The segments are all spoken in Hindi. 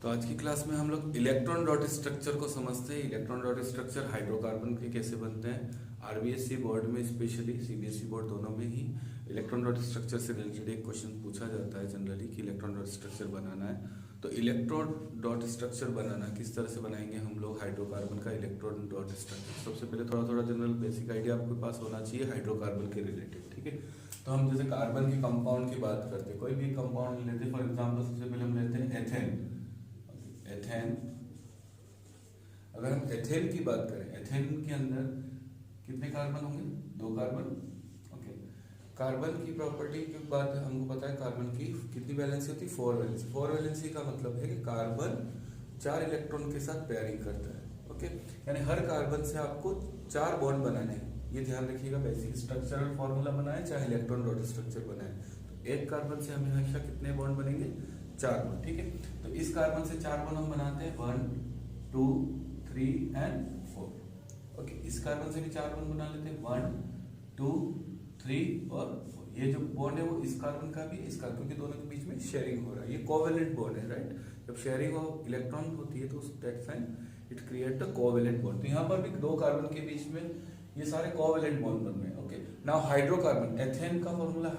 तो आज की क्लास में हम लोग इलेक्ट्रॉन डॉट स्ट्रक्चर को समझते हैं। इलेक्ट्रॉन डॉट स्ट्रक्चर हाइड्रोकार्बन के कैसे बनते हैं। आरबीएससी बोर्ड में स्पेशली सीबीएसई बोर्ड दोनों में ही इलेक्ट्रॉन डॉट स्ट्रक्चर से रिलेटेड एक क्वेश्चन पूछा जाता है जनरली कि इलेक्ट्रॉन डॉट स्ट्रक्चर बनाना है। तो इलेक्ट्रॉन डॉट स्ट्रक्चर बनाना किस तरह से बनाएंगे हम लोग हाइड्रोकार्बन का इलेक्ट्रॉन डॉट स्ट्रक्चर। सबसे पहले थोड़ा थोड़ा जनरल बेसिक आइडिया आपके पास होना चाहिए हाइड्रोकार्बन के रिलेटेड, ठीक है। तो हम जैसे कार्बन के कंपाउंड की बात करते हैं, कोई भी कंपाउंड लेते हैं, फॉर एग्जाम्पल सबसे पहले हम लेते हैं एथेन। एथेन, अगर हम एथेन की बात करें, एथेन के अंदर कितने कार्बन होंगे? 2 कार्बन। ओके, कार्बन की प्रॉपर्टी की बात हमको पता है, कार्बन की कितनी वैलेंसी होती है? 4 वैलेंसी। 4 वैलेंसी का मतलब है कि कार्बन 4 इलेक्ट्रॉन के साथ पेयरिंग करता है। ओके, यानी हर कार्बन से आपको 4 बॉन्ड बनाने हैं। ये ध्यान रखिएगा, बेसिक स्ट्रक्चरल फॉर्मूला बनाए चाहे इलेक्ट्रॉन डॉट स्ट्रक्चर बनाए, तो एक कार्बन से हमें हमेशा कितने बॉन्ड बनेंगे? 4 बॉन्ड, ठीक है। तो इस कार्बन से 4 बॉन्ड हम बनाते हैं 1 2 3 एंड 4। ओके, इस कार्बन से भी 4 बॉन्ड बना लेते हैं 1 2 3 और 4। ये जो बॉन्ड है वो इस कार्बन का भी, इस कार्बन के दोनों के बीच में शेयरिंग हो रहा है, ये कोवेलेंट बॉन्ड है, राइट। जब शेयरिंग ऑफ इलेक्ट्रॉन होती है तो that's when it create a covalent bond. तो यहाँ पर भी 2 कार्बन के बीच में ये सारे कोवेलेंट बॉन्ड बन रहे हैं। ओके, नाउ हाइड्रोकार्बन, एथेन का फॉर्मूला,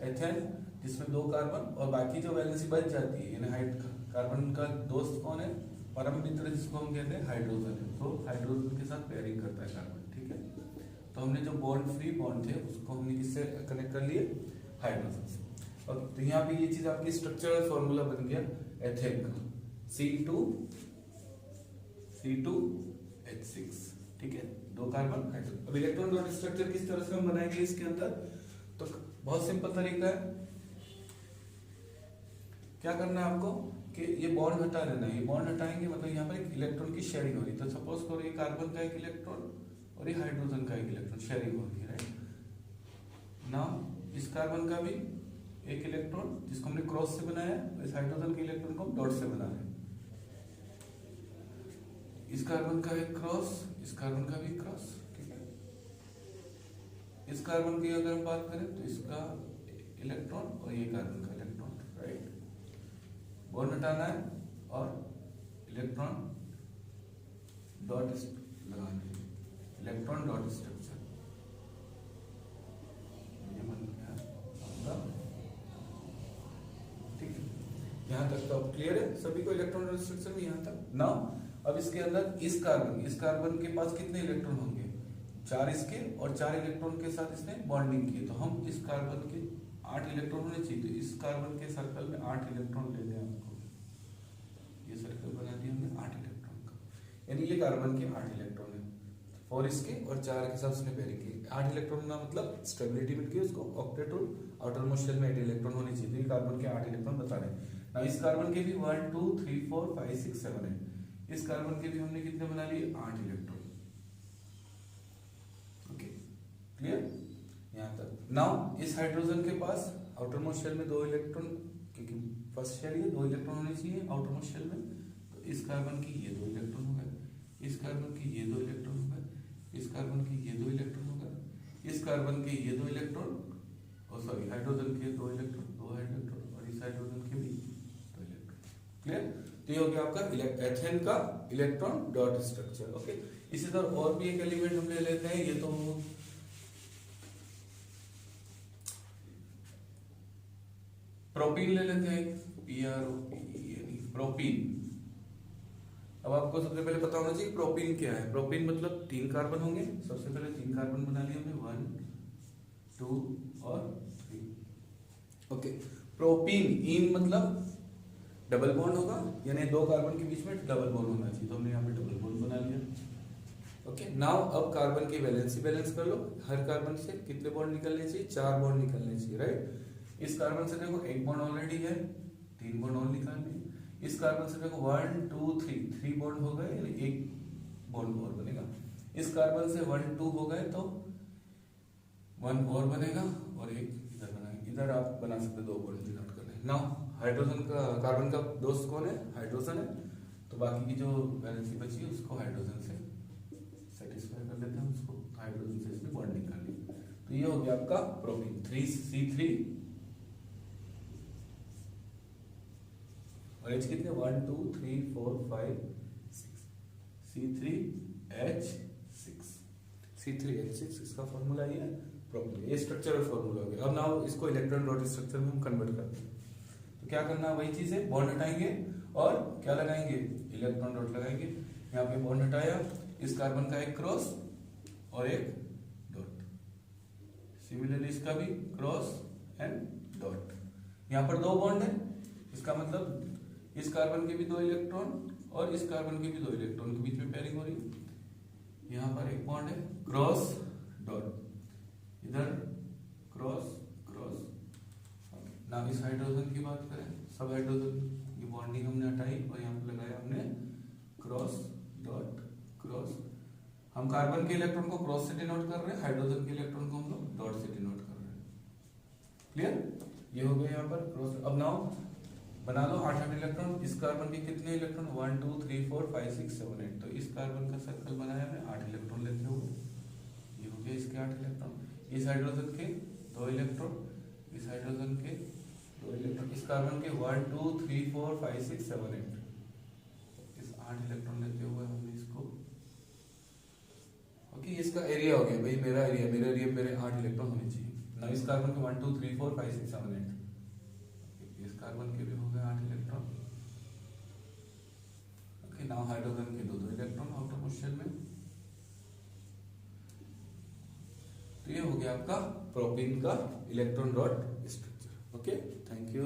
एथेन जिसमें 2 कार्बन और बाकी जो वैलेंसी बच जाती है, यानी कार्बन का दोस्त कौन है? परम मित्र, जिसको हम कहते हैं हाइड्रोजन है। तो हाइड्रोजन के साथ पेयरिंग करता है कार्बन, ठीक है। तो हमने जो बॉन्ड फ्री बॉन्ड थे उसको हमने किससे कनेक्ट कर लिए? हाइड्रोजन से। और तो यहाँ पे ये चीज आपकी स्ट्रक्चरल फॉर्मूला बन गया एथेन का, C2H6, ठीक है, 2 कार्बन हाइड्रोजन। अब इलेक्ट्रॉन डॉट स्ट्रक्चर किस तरह से हम बनाएंगे इसके अंदर? तो बहुत सिंपल तरीका है। क्या करना है आपको कि ये बॉन्ड हटा देना है। ये बॉन्ड हटाएंगे मतलब यहाँ पर एक इलेक्ट्रॉन की शेयरिंग हो रही है। तो सपोज करो ये कार्बन का एक इलेक्ट्रॉन और ये हाइड्रोजन का एक इलेक्ट्रॉन शेयरिंग हो रही है, राइट। नाउ इस कार्बन का भी एक इलेक्ट्रॉन जिसको हमने क्रॉस से बनाया, इस हाइड्रोजन के इलेक्ट्रॉन को हम डॉट से बना रहे हैं। इस कार्बन का एक क्रॉस, इस कार्बन का भी क्रॉस, ठीक है। इस कार्बन की अगर हम बात करें तो इसका इलेक्ट्रॉन और ये कार्बन का इलेक्ट्रॉन, राइट। बॉन्ड हटाना है और इलेक्ट्रॉन डॉट लगाना है, इलेक्ट्रॉन डॉट स्ट्रक्चर। ये बन गया, ठीक है। यहां तक तो क्लियर है सभी को इलेक्ट्रॉन डॉट स्ट्रक्चर में, यहां तक। नाउ अब इसके अंदर इस कार्बन के पास कितने इलेक्ट्रॉन होंगे? 4 इसके और 4 इलेक्ट्रॉन के साथ इसने बॉन्डिंग की। तो हम इस कार्बन के 8 इलेक्ट्रॉन होने चाहिए। तो इस कार्बन के सर्कल में 8 इलेक्ट्रॉन लेने हैं आपको। ये सर्कल बना दिया हमने 8 इलेक्ट्रॉन का, यानी ये कार्बन के 8 इलेक्ट्रॉन है। 4 इसके और 4 के साथ उसने पेयरिंग की। 8 इलेक्ट्रॉन ना मतलब स्टेबिलिटी मिल गई उसको, octet rule, outer most shell में 8 इलेक्ट्रॉन होने चाहिए। तो ये कार्बन के 8 इलेक्ट्रॉन बता रहे हैं ना। इस कार्बन के भी 1 2 3 4 5 6 7 है। इस कार्बन के भी हमने कितने बना लिए? 8 इलेक्ट्रॉन। ओके, क्लियर यहां तक। नाउ इस हाइड्रोजन के पास आउटर मोस्ट शेल में 2 इलेक्ट्रॉन, क्योंकि फर्स्ट शेल ये 2 इलेक्ट्रॉन होने चाहिए आउटर मोस्ट शेल में। तो इस कार्बन की ये 2 इलेक्ट्रॉन हो गए, इस कार्बन की ये 2 इलेक्ट्रॉन हो गए, इस कार्बन की ये 2 इलेक्ट्रॉन हो गए, इस कार्बन के ये 2 इलेक्ट्रॉन, और सॉरी हाइड्रोजन के 2 इलेक्ट्रॉन, 2 हाइड्रोजन, और इस हाइड्रोजन के भी 2 इलेक्ट्रॉन। क्लियर? तो ये हो गया आपका एथेन का इलेक्ट्रॉन डॉट स्ट्रक्चर। ओके, इसी तरह और भी एक एलिमेंट हम ले लेते हैं। ये तो प्रोपीन ले लेते हैं, प्रोपीन। अब आपको सबसे पहले पता होना चाहिए प्रोपीन क्या है। प्रोपीन मतलब 3 कार्बन होंगे। सबसे पहले 3 कार्बन बना लिए हमने, 1 2 और 3। ओके, प्रोपीन, इन मतलब डबल बॉन्ड होगा, यानी 2 कार्बन के बीच में डबल बॉन्ड होना चाहिए। तो हमने यहाँ पे डबल बॉन्ड बना लिया। ओके, नाउ अब कार्बन की वैलेंसी बैलेंस कर लो। हर कार्बन से कितने बॉन्ड निकलने चाहिए? 4 बॉन्ड निकलने चाहिए, राइट। इस कार्बन से देखो 1 बॉन्ड ऑलरेडी है, 3 बॉन्ड और निकालने। इस कार्बन से देखो 1 2 3 बॉन्ड हो गए, यानी 1 बॉन्ड और बनेगा। इस कार्बन से 1 2 हो गए तो 1 और बनेगा और 1 इधर बनाएंगे। इधर आप बना सकते 2 बॉन्ड डिनोट करने। नाउ हाइड्रोजन का, कार्बन का दोस्त कौन है? हाइड्रोजन है। तो बाकी की जो वैलेंसी बची है उसको हाइड्रोजन से सेटिस्फाई कर लेते हैं, उसको हाइड्रोजन से इसमें बॉन्डिंग कर ली। तो ये हो गया आपका प्रोपीन, 3C3 और H कितने 1 2 3 4 5 6 C3H6 C3H6 इसका फॉर्मूला ये प्रोपेन, ये स्ट्रक्चरल फॉर्मूला हो गया। अब नाउ इसको इलेक्ट्रॉन डॉट स्ट्रक्चर में हम कन्वर्ट करते हैं। तो क्या करना है, वही चीज है, बॉन्ड हटाएंगे और क्या लगाएंगे, इलेक्ट्रॉन डॉट लगाएंगे। यहाँ पे बॉन्ड हटाया, इस कार्बन का एक क्रॉस और एक डॉट, सिमिलरली इसका भी क्रॉस एंड डॉट। यहाँ पर दो बॉन्ड है, इसका मतलब इस कार्बन के भी दो इलेक्ट्रॉन और इस कार्बन के भी दो इलेक्ट्रॉन के बीच में पेयरिंग हो रही है। यहाँ पर एक बॉन्ड है, क्रॉस डॉट, इधर क्रॉस क्रॉस। ना इस हाइड्रोजन की बात करें, सब हाइड्रोजन की बॉन्डिंग हमने हटाई और यहाँ पे लगाया हमने क्रॉस डॉट क्रॉस। हम कार्बन के इलेक्ट्रॉन को क्रॉस से डिनोट कर रहे हैं, हाइड्रोजन के इलेक्ट्रॉन को हम लोग डॉट से डिनोट कर रहे हैं। क्लियर, ये हो गया यहाँ पर क्रॉस। अब नाउ बना लो 8 इलेक्ट्रॉन। इस कार्बन के कितने इलेक्ट्रॉन 1 2 3 4 5 6 7 8। तो इस कार्बन का सर्कल बनाया है 8 इलेक्ट्रॉन लेते हुए, ये हो गया इसके 8 इलेक्ट्रॉन। इस हाइड्रोजन के 2 इलेक्ट्रॉन, इस हाइड्रोजन के 2 इलेक्ट्रॉन, इस कार्बन के 1 2 3 4 5 6 7 8। इस 8 इलेक्ट्रॉन लेते हुए हमने इसको, ओके, इसका एरिया हो गया भाई, मेरा एरिया, मेरे एरिया में मेरे 8 इलेक्ट्रॉन होने चाहिए ना। इस कार्बन के 1 2 3 4 5 6 7 8, इस कार्बन के भी हो गए 8 इलेक्ट्रॉन। ओके, नाउ हाइड्रोजन के 2 इलेक्ट्रॉन आउटर पोजीशन में। तो ये हो गया आपका प्रोपेन का electron dot structure. Okay, thank you.